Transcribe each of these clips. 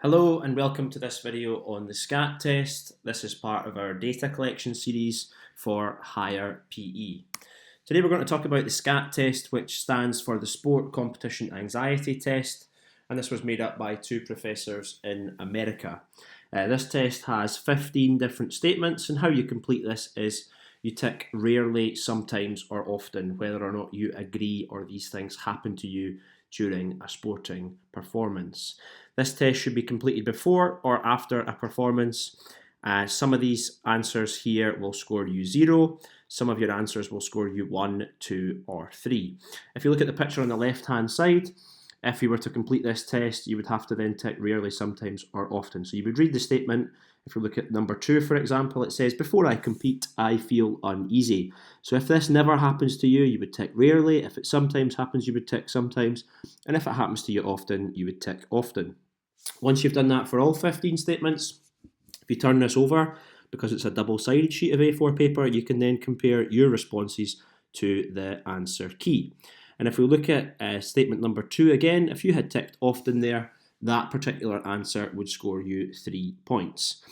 Hello and welcome to this video on the SCAT test. This is part of our data collection series for higher PE. Today we're going to talk about the SCAT test, which stands for the Sport Competition Anxiety Test, and this was made up by two professors in America. This test has 15 different statements, and how you complete this is you tick rarely, sometimes or often whether or not you agree or these things happen to you during a sporting performance. This test should be completed before or after a performance. Some of these answers here will score you 0. Some of your answers will score you 1, 2 or 3. If you look at the picture on the left hand side, if you were to complete this test, you would have to then tick rarely, sometimes or often. So you would read the statement. If you look at number 2, for example, it says, before I compete, I feel uneasy. So if this never happens to you, you would tick rarely. If it sometimes happens, you would tick sometimes. And if it happens to you often, you would tick often. Once you've done that for all 15 statements, if you turn this over, because it's a double-sided sheet of A4 paper, you can then compare your responses to the answer key. And if we look at statement number 2 again, if you had ticked often there, that particular answer would score you 3 points.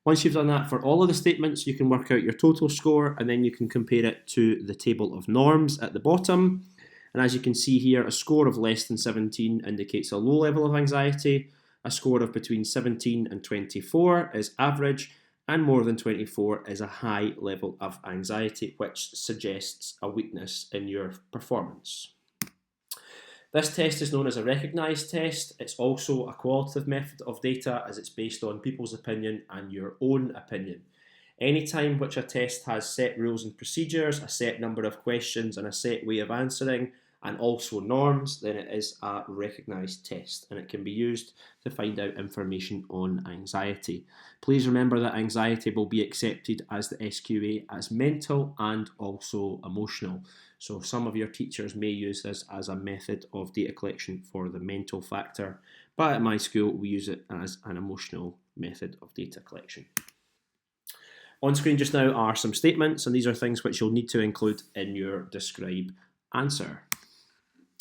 Once you've done that for all of the statements, you can work out your total score and then you can compare it to the table of norms at the bottom. And as you can see here, a score of less than 17 indicates a low level of anxiety. A score of between 17 and 24 is average, and more than 24 is a high level of anxiety, which suggests a weakness in your performance. This test is known as a recognised test. It's also a qualitative method of data as it's based on people's opinion and your own opinion. Any time which a test has set rules and procedures, a set number of questions and a set way of answering, and also norms, then it is a recognised test and it can be used to find out information on anxiety. Please remember that anxiety will be accepted as the SQA as mental and also emotional. So some of your teachers may use this as a method of data collection for the mental factor, but at my school we use it as an emotional method of data collection. On screen just now are some statements, and these are things which you'll need to include in your describe answer.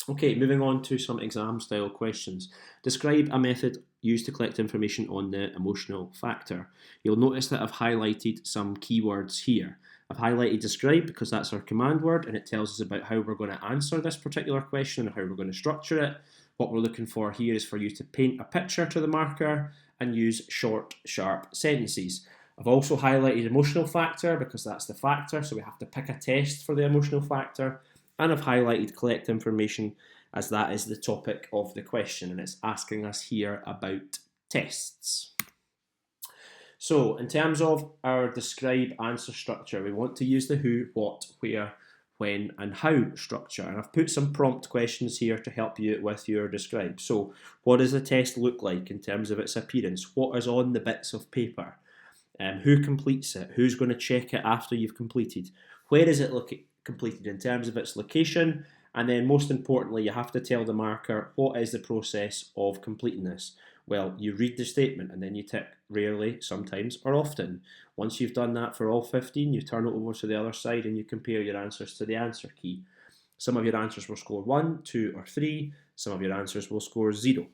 Okay, moving on to some exam style questions. Describe a method used to collect information on the emotional factor. You'll notice that I've highlighted some keywords here. I've highlighted describe because that's our command word and it tells us about how we're going to answer this particular question and how we're going to structure it. What we're looking for here is for you to paint a picture to the marker and use short, sharp sentences. I've also highlighted emotional factor because that's the factor, so we have to pick a test for the emotional factor. And I've highlighted collect information as that is the topic of the question and it's asking us here about tests. So in terms of our describe answer structure, we want to use the who, what, where, when and how structure, and I've put some prompt questions here to help you with your describe. So what does the test look like in terms of its appearance? What is on the bits of paper? Who completes it? Who's going to check it after you've completed? Where is it completed in terms of its location? And then most importantly, you have to tell the marker what is the process of completing this. Well, you read the statement and then you tick rarely, sometimes or often. Once you've done that for all 15, you turn it over to the other side and you compare your answers to the answer key. Some of your answers will score 1, 2 or 3. Some of your answers will score 0.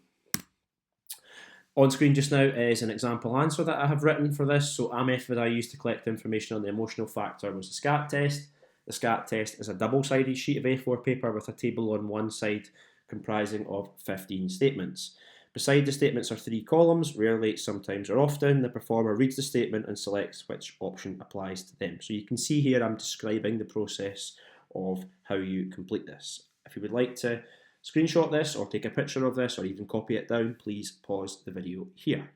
On screen just now is an example answer that I have written for this. So a method I used to collect information on the emotional factor was the SCAT test. The SCAT test is a double-sided sheet of A4 paper with a table on one side comprising of 15 statements. Beside the statements are 3 columns, rarely, sometimes or often. The performer reads the statement and selects which option applies to them. So you can see here I'm describing the process of how you complete this. If you would like to screenshot this or take a picture of this or even copy it down, please pause the video here.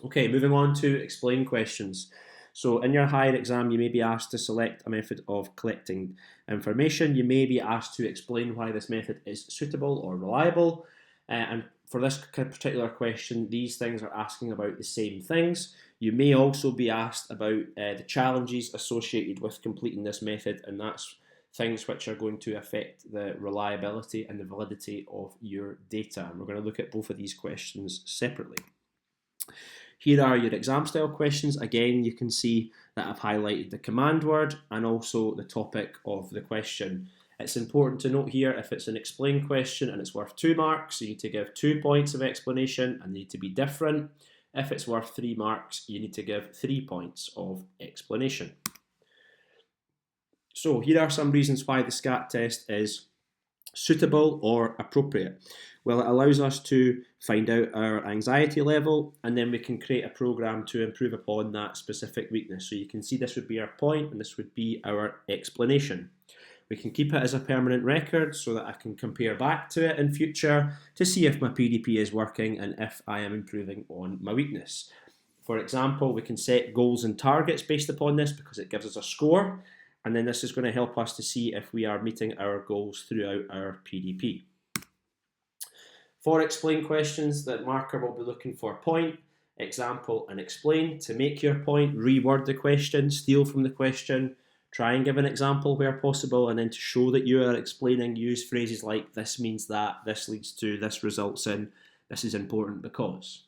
Okay, moving on to explain questions. So in your higher exam, you may be asked to select a method of collecting information. You may be asked to explain why this method is suitable or reliable. And for this particular question, these things are asking about the same things. You may also be asked about the challenges associated with completing this method, and that's things which are going to affect the reliability and the validity of your data. And we're going to look at both of these questions separately. Here are your exam style questions. Again, you can see that I've highlighted the command word and also the topic of the question. It's important to note here, if it's an explain question and it's worth 2 marks, you need to give 2 points of explanation and they need to be different. If it's worth 3 marks, you need to give 3 points of explanation. So here are some reasons why the SCAT test is suitable or appropriate. Well, it allows us to find out our anxiety level, and then we can create a program to improve upon that specific weakness. So you can see this would be our point and this would be our explanation. We can keep it as a permanent record so that I can compare back to it in future to see if my PDP is working and if I am improving on my weakness. For example, we can set goals and targets based upon this because it gives us a score, and then this is going to help us to see if we are meeting our goals throughout our PDP. For explain questions, the marker will be looking for point, example and explain. To make your point, reword the question, steal from the question, try and give an example where possible, and then to show that you are explaining, use phrases like this means that, this leads to, this results in, this is important because.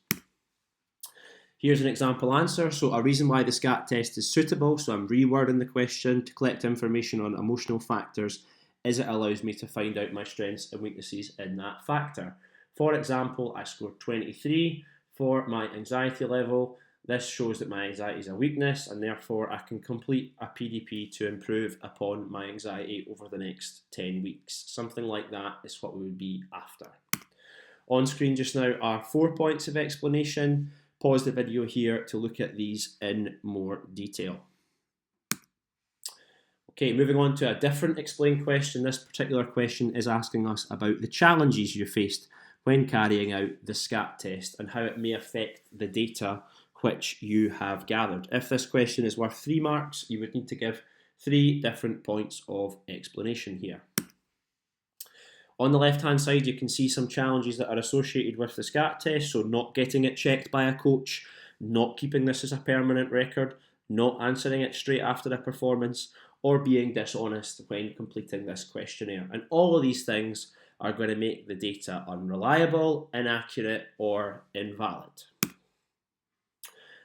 Here's an example answer. So a reason why the SCAT test is suitable, so I'm rewording the question to collect information on emotional factors, is it allows me to find out my strengths and weaknesses in that factor. For example, I scored 23 for my anxiety level. This shows that my anxiety is a weakness and therefore I can complete a PDP to improve upon my anxiety over the next 10 weeks. Something like that is what we would be after. On screen just now are 4 points of explanation. Pause the video here to look at these in more detail. Okay, moving on to a different explain question. This particular question is asking us about the challenges you faced when carrying out the SCAT test and how it may affect the data which you have gathered. If this question is worth 3 marks, you would need to give 3 different points of explanation here. On the left-hand side, you can see some challenges that are associated with the SCAT test, so not getting it checked by a coach, not keeping this as a permanent record, not answering it straight after a performance, or being dishonest when completing this questionnaire. And all of these things are going to make the data unreliable, inaccurate, or invalid.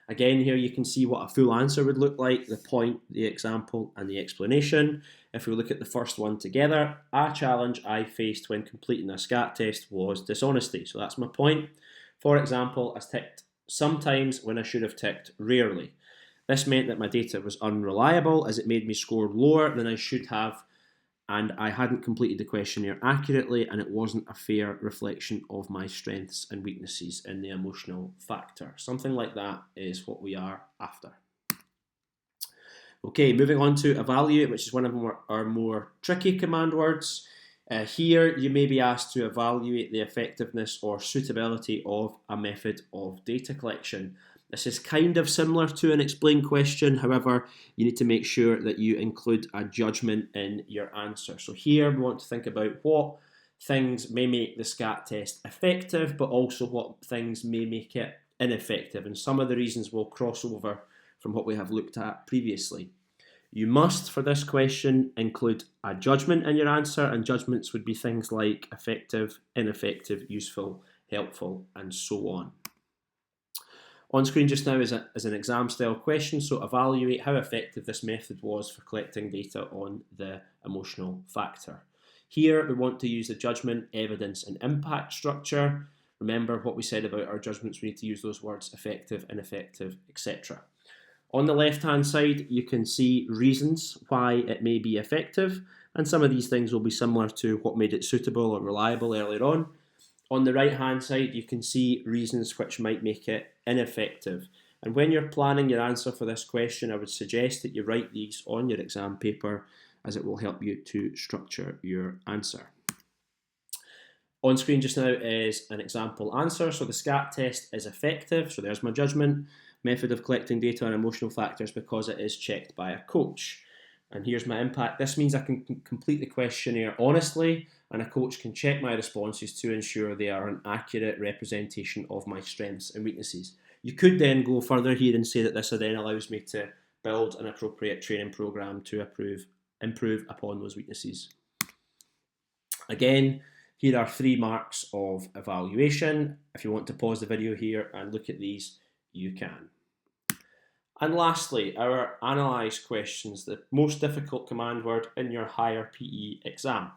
Again, here you can see what a full answer would look like, the point, the example, and the explanation. If we look at the first one together, a challenge I faced when completing a SCAT test was dishonesty. So that's my point. For example, I ticked sometimes when I should have ticked rarely. This meant that my data was unreliable as it made me score lower than I should have, and I hadn't completed the questionnaire accurately, and it wasn't a fair reflection of my strengths and weaknesses in the emotional factor. Something like that is what we are after. Okay, moving on to evaluate, which is one of our more tricky command words. Here you may be asked to evaluate the effectiveness or suitability of a method of data collection. This is kind of similar to an explain question, however, you need to make sure that you include a judgment in your answer. So here we want to think about what things may make the SCAT test effective, but also what things may make it ineffective. And some of the reasons will cross over from what we have looked at previously. You must, for this question, include a judgment in your answer, and judgments would be things like effective, ineffective, useful, helpful, and so on. On screen just now is an exam style question, so evaluate how effective this method was for collecting data on the emotional factor. Here we want to use the judgment, evidence and impact structure. Remember what we said about our judgments, we need to use those words effective, ineffective, etc. On the left hand side you can see reasons why it may be effective, and some of these things will be similar to what made it suitable or reliable earlier on. On the right hand side you can see reasons which might make it ineffective. And when you're planning your answer for this question, I would suggest that you write these on your exam paper, as it will help you to structure your answer. On screen just now is an example answer. So the SCAT test is effective, so there's my judgment, method of collecting data on emotional factors because it is checked by a coach. And here's my impact. This means I can complete the questionnaire honestly, and a coach can check my responses to ensure they are an accurate representation of my strengths and weaknesses. You could then go further here and say that this then allows me to build an appropriate training program to improve upon those weaknesses. Again, here are 3 marks of evaluation. If you want to pause the video here and look at these, you can. And lastly, our analyse questions, the most difficult command word in your higher PE exam.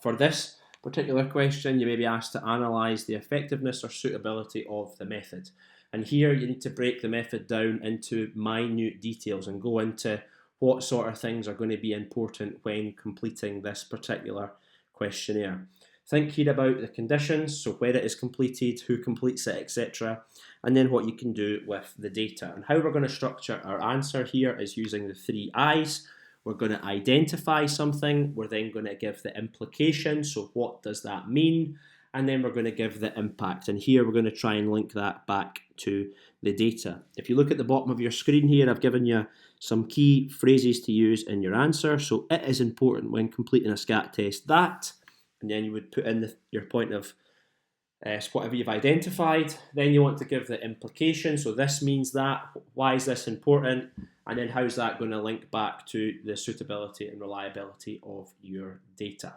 For this particular question, you may be asked to analyse the effectiveness or suitability of the method. And here you need to break the method down into minute details and go into what sort of things are going to be important when completing this particular questionnaire. Think here about the conditions, so where it is completed, who completes it, etc. And then what you can do with the data. And how we're going to structure our answer here is using the 3 I's. We're going to identify something, we're then going to give the implication, so what does that mean? And then we're going to give the impact. And here we're going to try and link that back to the data. If you look at the bottom of your screen here, I've given you some key phrases to use in your answer. So it is important when completing a SCAT test that, and then you would put in your point of whatever you've identified. Then you want to give the implication, so this means that, why is this important, and then how's that going to link back to the suitability and reliability of your data.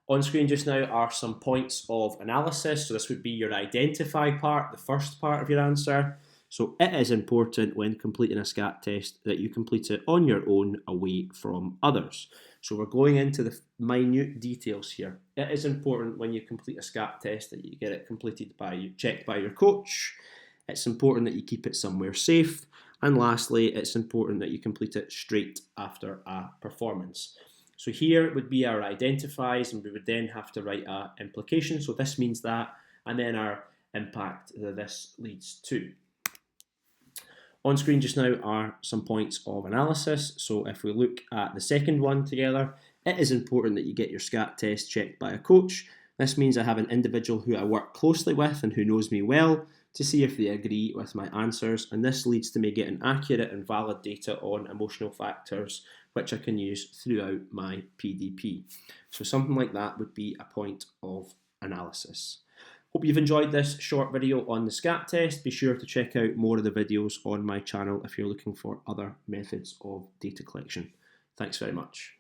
On screen just now are some points of analysis, so this would be your identify part, the first part of your answer. So it is important when completing a SCAT test that you complete it on your own, away from others. So we're going into the minute details here. It is important when you complete a SCAT test that you get it completed checked by your coach. It's important that you keep it somewhere safe. And lastly, it's important that you complete it straight after a performance. So here would be our identifies, and we would then have to write a implication. So this means that, and then our impact that this leads to. On screen just now are some points of analysis. So if we look at the second one together, it is important that you get your SCAT test checked by a coach. This means I have an individual who I work closely with and who knows me well to see if they agree with my answers, and this leads to me getting accurate and valid data on emotional factors which I can use throughout my PDP. So something like that would be a point of analysis. Hope you've enjoyed this short video on the SCAT test. Be sure to check out more of the videos on my channel if you're looking for other methods of data collection. Thanks very much.